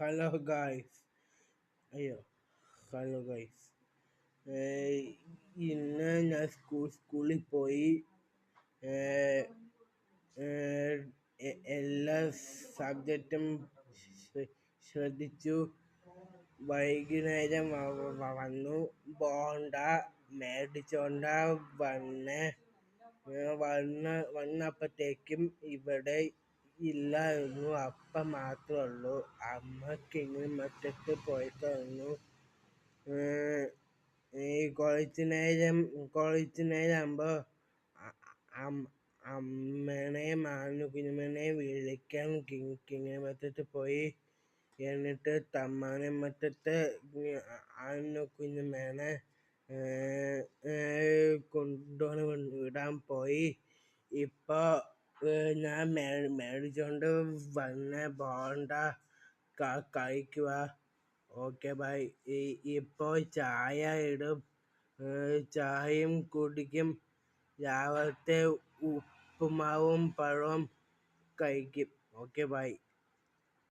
Hello guys. അയ്യോ, hello guys. ഇന്ന് ഞാൻ സ്കൂളിൽ പോയി. ഏഹ്, ഏഹ്, എല്ലാ സബ്ജക്റ്റും ശ്രദ്ധിച്ചു. വൈകുന്നേരം വന്നു. ബോണ്ട മേടിച്ചോണ്ട വന്നപ്പോഴത്തേക്കും ഇവിടെ ഇല്ലായിരുന്നു. അപ്പം മാത്രമേ ഉള്ളൂ. അമ്മക്കിങ്ങനെ മുറ്റത്ത് പോയിട്ടായിരുന്നു. ഈ കുറച്ച് നേരം ആകുമ്പോൾ അമ്മേനെയും കുഞ്ഞുമ്മേനെയും വിളിക്കാൻ കിങ്ങിമറ്റത്ത് പോയി. എന്നിട്ട് തമ്മാനെ മറ്റത്ത് കുഞ്ഞുമ്മേനെ കൊണ്ടുവന്ന് വിടാൻ പോയി. ഇപ്പോൾ ഞാൻ മേടിച്ചോണ്ട് വന്ന ബോണ്ട കഴിക്കുക. Okay bye. ഇപ്പോൾ ചായ ഇടും. ചായയും കുടിക്കും. രാവിലത്തെ ഉപ്പുമാവും പഴവും കഴിക്കും. Okay bye.